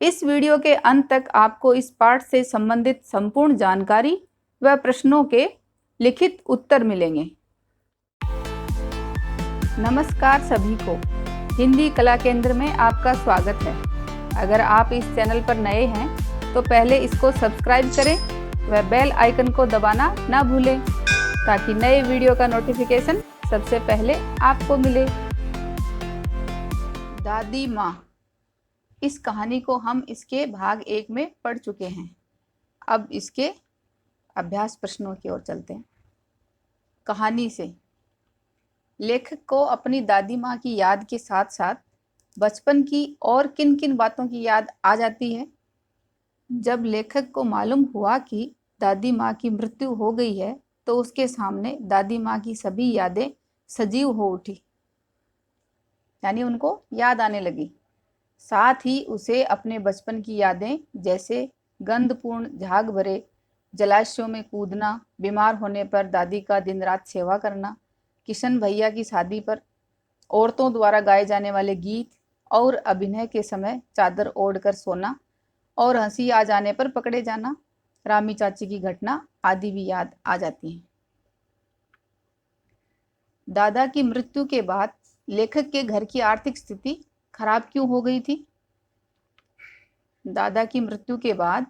इस वीडियो के अंत तक आपको इस पाठ से संबंधित संपूर्ण जानकारी व प्रश्नों के लिखित उत्तर मिलेंगे। नमस्कार सभी को, हिंदी कला केंद्र में आपका स्वागत है। अगर आप इस चैनल पर नए हैं तो पहले इसको सब्सक्राइब करें व बेल आइकन को दबाना ना भूलें ताकि नए वीडियो का नोटिफिकेशन सबसे पहले आपको मिले। दादी माँ, इस कहानी को हम इसके भाग 1 में पढ़ चुके हैं। अब इसके अभ्यास प्रश्नों की ओर चलते हैं। कहानी से लेखक को अपनी दादी माँ की याद के साथ साथ बचपन की और किन किन बातों की याद आ जाती है। जब लेखक को मालूम हुआ कि दादी माँ की मृत्यु हो गई है तो उसके सामने दादी माँ की सभी यादें सजीव हो उठी, यानी उनको याद आने लगी। साथ ही उसे अपने बचपन की यादें, जैसे गंधपूर्ण झाग भरे जलाशयों में कूदना, बीमार होने पर दादी का दिन रात सेवा करना, किशन भैया की शादी पर औरतों द्वारा गाए जाने वाले गीत और अभिनय के समय चादर ओढ़कर सोना और हंसी आ जाने पर पकड़े जाना, रामी चाची की घटना आदि भी याद आ जाती हैं। दादा की मृत्यु के बाद लेखक के घर की आर्थिक स्थिति खराब क्यों हो गई थी? दादा की मृत्यु के बाद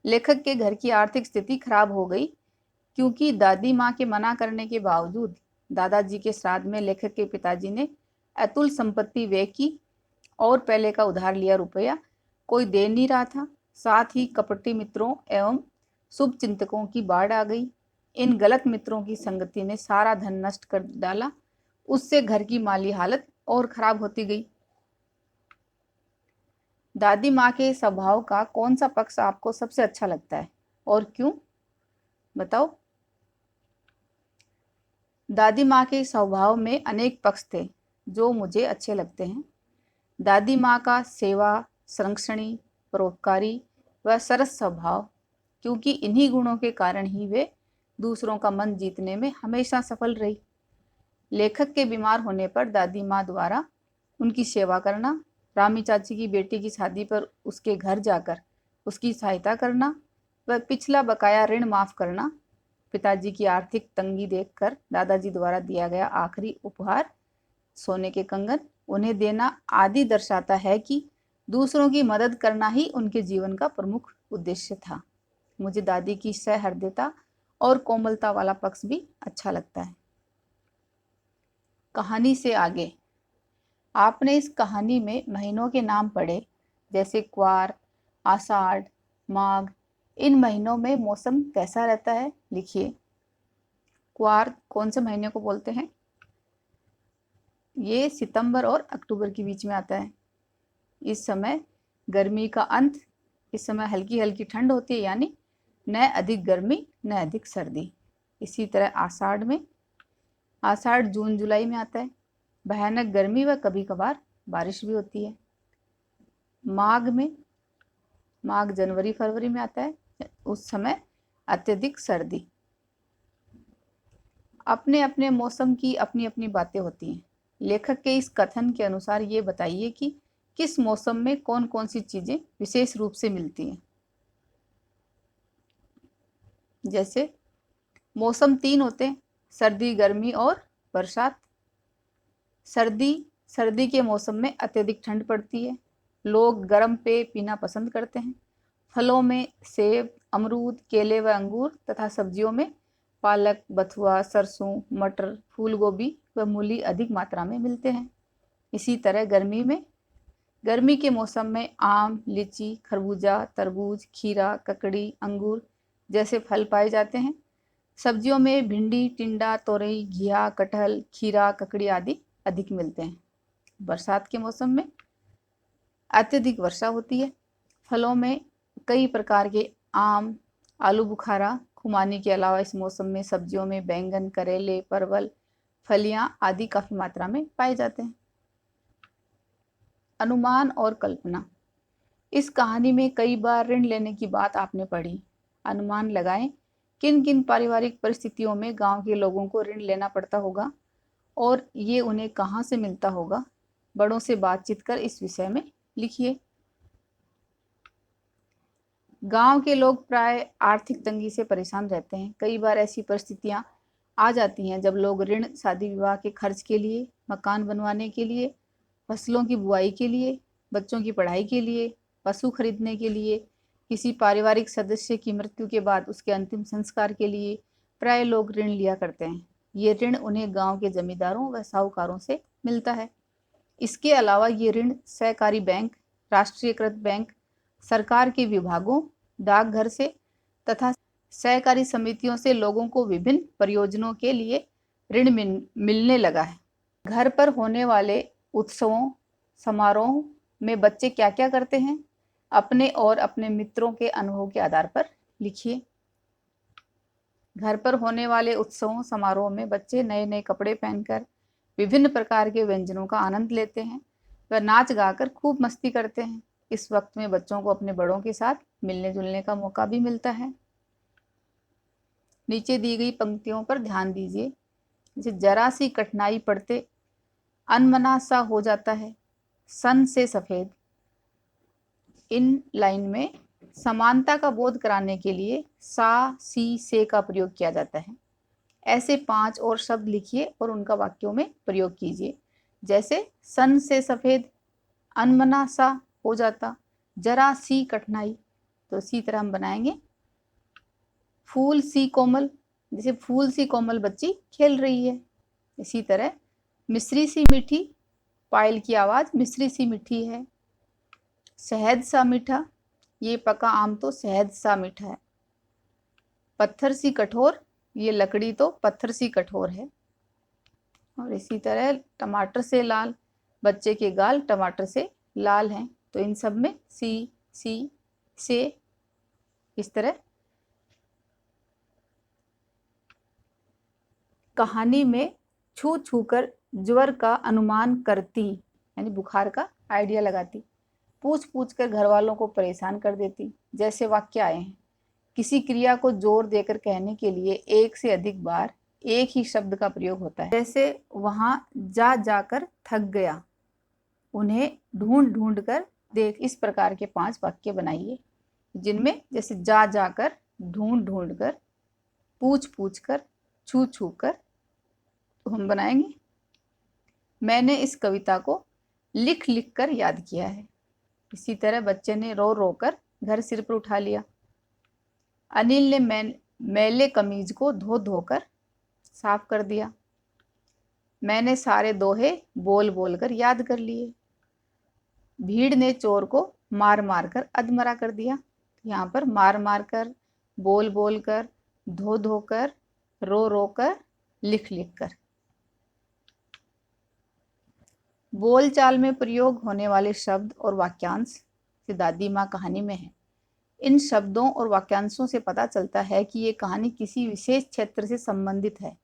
लेखक के घर की आर्थिक स्थिति खराब हो गई क्योंकि दादी माँ के मना करने के बावजूद दादाजी के श्राद्ध में लेखक के पिताजी ने अतुल संपत्ति व्यय की और पहले का उधार लिया रुपया कोई दे नहीं रहा था। साथ ही कपटी मित्रों एवं शुभ चिंतकों की बाढ़ आ गई। इन गलत मित्रों की संगति ने सारा धन नष्ट कर डाला। उससे घर की माली हालत और खराब होती गई। दादी माँ के स्वभाव का कौन सा पक्ष आपको सबसे अच्छा लगता है और क्यों? बताओ। दादी माँ के स्वभाव में अनेक पक्ष थे जो मुझे अच्छे लगते हैं। दादी माँ का सेवा, संरक्षणी, परोपकारी व सरस स्वभाव, क्योंकि इन्हीं गुणों के कारण ही वे दूसरों का मन जीतने में हमेशा सफल रही। लेखक के बीमार होने पर दादी माँ द्वारा उनकी सेवा करना, रामी चाची की बेटी की शादी पर उसके घर जाकर उसकी सहायता करना व पिछला बकाया ऋण माफ करना, पिताजी की आर्थिक तंगी देखकर दादाजी द्वारा दिया गया आखिरी उपहार सोने के कंगन उन्हें देना आदि दर्शाता है कि दूसरों की मदद करना ही उनके जीवन का प्रमुख उद्देश्य था। मुझे दादी की सहृदयता और कोमलता वाला पक्ष भी अच्छा लगता है। कहानी से आगे आपने इस कहानी में महीनों के नाम पढ़े, जैसे क्वार, आषाढ़, माघ। इन महीनों में मौसम कैसा रहता है? लिखिए। क्वार कौन से महीने को बोलते हैं? ये सितंबर और अक्टूबर के बीच में आता है। इस समय गर्मी का अंत, इस समय हल्की हल्की ठंड होती है, यानी न अधिक गर्मी न अधिक सर्दी। इसी तरह आषाढ़ में, आषाढ़ जून जुलाई में आता है, भयानक गर्मी व कभी कभार बारिश भी होती है। माघ में, माघ जनवरी फरवरी में आता है, उस समय अत्यधिक सर्दी। अपने अपने मौसम की अपनी अपनी बातें होती हैं। लेखक के इस कथन के अनुसार ये बताइए कि किस मौसम में कौन कौन सी चीजें विशेष रूप से मिलती हैं। जैसे मौसम 3 होते हैं, सर्दी, गर्मी और बरसात। सर्दी के मौसम में अत्यधिक ठंड पड़ती है। लोग गर्म पेय पीना पसंद करते हैं। फलों में सेब, अमरूद, केले व अंगूर तथा सब्जियों में पालक, बथुआ, सरसों, मटर, फूल गोभी व मूली अधिक मात्रा में मिलते हैं। इसी तरह गर्मी के मौसम में आम, लीची, खरबूजा, तरबूज, खीरा, ककड़ी, अंगूर जैसे फल पाए जाते हैं। सब्जियों में भिंडी, टिंडा, तोरई, घिया, कटहल, खीरा, ककड़ी आदि अधिक मिलते हैं। बरसात के मौसम में अत्यधिक वर्षा होती है। फलों में कई प्रकार के आम, आलू बुखारा, खुमानी के अलावा इस मौसम में सब्जियों में बैंगन, करेले, परवल, फलियां आदि काफी मात्रा में पाए जाते हैं। अनुमान और कल्पना। इस कहानी में कई बार ऋण लेने की बात आपने पढ़ी। अनुमान लगाएं किन किन पारिवारिक परिस्थितियों में गांव के लोगों को ऋण लेना पड़ता होगा और ये उन्हें कहाँ से मिलता होगा। बड़ों से बातचीत कर इस विषय में लिखिए। गांव के लोग प्राय आर्थिक तंगी से परेशान रहते हैं। कई बार ऐसी परिस्थितियां आ जाती हैं जब लोग ऋण शादी विवाह के खर्च के लिए, मकान बनवाने के लिए, फसलों की बुआई के लिए, बच्चों की पढ़ाई के लिए, पशु खरीदने के लिए, किसी पारिवारिक सदस्य की मृत्यु के बाद उसके अंतिम संस्कार के लिए प्राय लोग ऋण लिया करते हैं। ये ऋण उन्हें गांव के जमींदारों व साहूकारों से मिलता है। इसके अलावा ये ऋण सहकारी बैंक, राष्ट्रीयकृत बैंक, सरकार के विभागों, डाकघर से तथा सहकारी समितियों से लोगों को विभिन्न परियोजनाओं के लिए ऋण मिलने लगा है। घर पर होने वाले उत्सवों, समारोह में बच्चे क्या क्या करते हैं, अपने और अपने मित्रों के अनुभव के आधार पर लिखिए। घर पर होने वाले उत्सवों, समारोह में बच्चे नए नए कपड़े पहनकर विभिन्न प्रकार के व्यंजनों का आनंद लेते हैं व नाच गाकर खूब मस्ती करते हैं। इस वक्त में बच्चों को अपने बड़ों के साथ मिलने जुलने का मौका भी मिलता है। नीचे दी गई पंक्तियों पर ध्यान दीजिए। जैसे जरा सी कठिनाई पड़ते अनमना सा हो जाता है, सन से सफेद। इन लाइन में समानता का बोध कराने के लिए सा, सी, से का प्रयोग किया जाता है। ऐसे 5 और शब्द लिखिए और उनका वाक्यों में प्रयोग कीजिए। जैसे सन से सफेद, अनमना सा हो जाता, जरा सी कठिनाई। तो इसी तरह हम बनाएंगे फूल सी कोमल, जैसे फूल सी कोमल बच्ची खेल रही है। इसी तरह मिश्री सी मीठी, पायल की आवाज मिश्री सी मीठी है। शहद सा मीठा, ये पका आम तो शहद सा मीठा है। पत्थर सी कठोर, ये लकड़ी तो पत्थर सी कठोर है। और इसी तरह टमाटर से लाल, बच्चे के गाल टमाटर से लाल हैं। तो इन सब में सी, से इस तरह। कहानी में छू छू कर ज्वर का अनुमान करती, यानी बुखार का आइडिया लगाती। पूछ पूछ कर घर वालों को परेशान कर देती। जैसे वाक्य आए हैं। किसी क्रिया को जोर देकर कहने के लिए एक से अधिक बार एक ही शब्द का प्रयोग होता है। जैसे वहां जा जाकर थक गया, उन्हें ढूंढ ढूंढ कर देख। इस प्रकार के 5 वाक्य बनाइए जिनमें जैसे जा जाकर, ढूंढ ढूंढ कर, पूछ पूछ कर, छू छू कर। तो हम बनाएंगे मैंने इस कविता को लिख लिख कर याद किया है। इसी तरह बच्चे ने रो रो कर घर सिर पर उठा लिया। अनिल ने मैले कमीज को धो धोकर साफ कर दिया। मैंने सारे दोहे बोल बोल कर याद कर लिए। भीड़ ने चोर को मार मार कर अधमरा कर दिया। यहाँ पर मार मार कर, बोल बोल कर, धो धो कर, रो रो कर, लिख लिख कर। बोलचाल में प्रयोग होने वाले शब्द और वाक्यांश से दादी माँ कहानी में है। इन शब्दों और वाक्यांशों से पता चलता है कि ये कहानी किसी विशेष क्षेत्र से संबंधित है।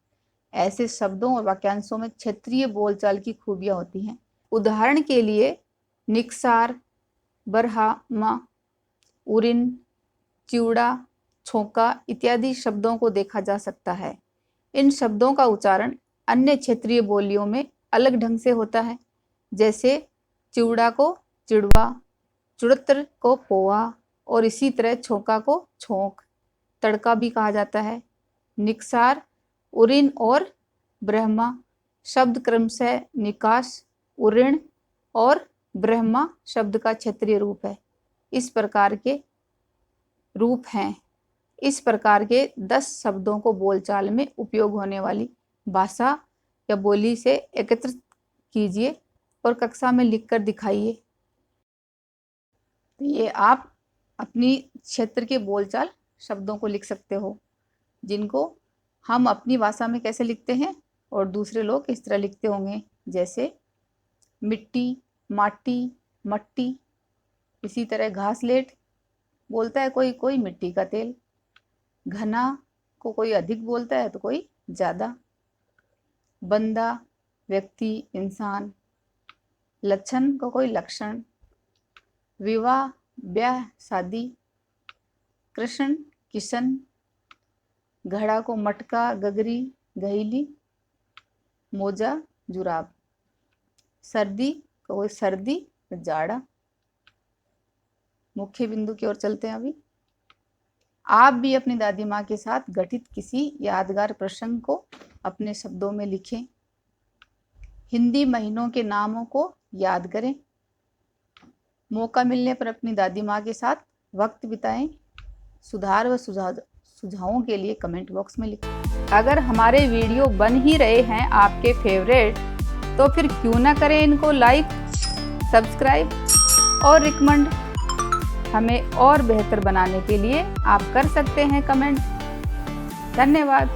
ऐसे शब्दों और वाक्यांशों में क्षेत्रीय बोलचाल की खूबियां होती हैं। उदाहरण के लिए निकसार, बरहा, उरिन, चिवड़ा, छोंका इत्यादि शब्दों को देखा जा सकता है। इन शब्दों का उच्चारण अन्य क्षेत्रीय बोलियों में अलग ढंग से होता है। जैसे चिवड़ा को चिड़वा, चुड़त्र को पोहा और इसी तरह छोंका को छोंक, तड़का भी कहा जाता है। निकसार, उरिन और ब्रह्मा शब्द क्रमशः निकास, उरिण और ब्रह्मा शब्द का क्षेत्रीय रूप है। इस प्रकार के रूप हैं। इस प्रकार के 10 शब्दों को बोलचाल में उपयोग होने वाली भाषा या बोली से एकत्रित कीजिए और कक्षा में लिखकर दिखाइए। तो ये आप अपनी क्षेत्र के बोलचाल शब्दों को लिख सकते हो, जिनको हम अपनी भाषा में कैसे लिखते हैं और दूसरे लोग इस तरह लिखते होंगे। जैसे मिट्टी, माटी, मट्टी। इसी तरह घासलेट बोलता है कोई कोई मिट्टी का तेल। घना को कोई अधिक बोलता है तो कोई ज़्यादा। बंदा व्यक्ति, इंसान। लक्षण को कोई लक्षण। विवाह ब्याह शादी। कृष्ण किशन। घड़ा को मटका, गगरी, गहीली। मोजा जुराब। सर्दी को कोई सर्दी, जाड़ा। मुख्य बिंदु की ओर चलते हैं अभी। आप भी अपनी दादी माँ के साथ घटित किसी यादगार प्रसंग को अपने शब्दों में लिखें। हिंदी महीनों के नामों को याद करें। मौका मिलने पर अपनी दादी माँ के साथ वक्त बिताएं। सुधार व सुझावों के लिए कमेंट बॉक्स में लिखें। अगर हमारे वीडियो बन ही रहे हैं आपके फेवरेट, तो फिर क्यों ना करें इनको लाइक, सब्सक्राइब और रिकमेंड। हमें और बेहतर बनाने के लिए आप कर सकते हैं कमेंट। धन्यवाद।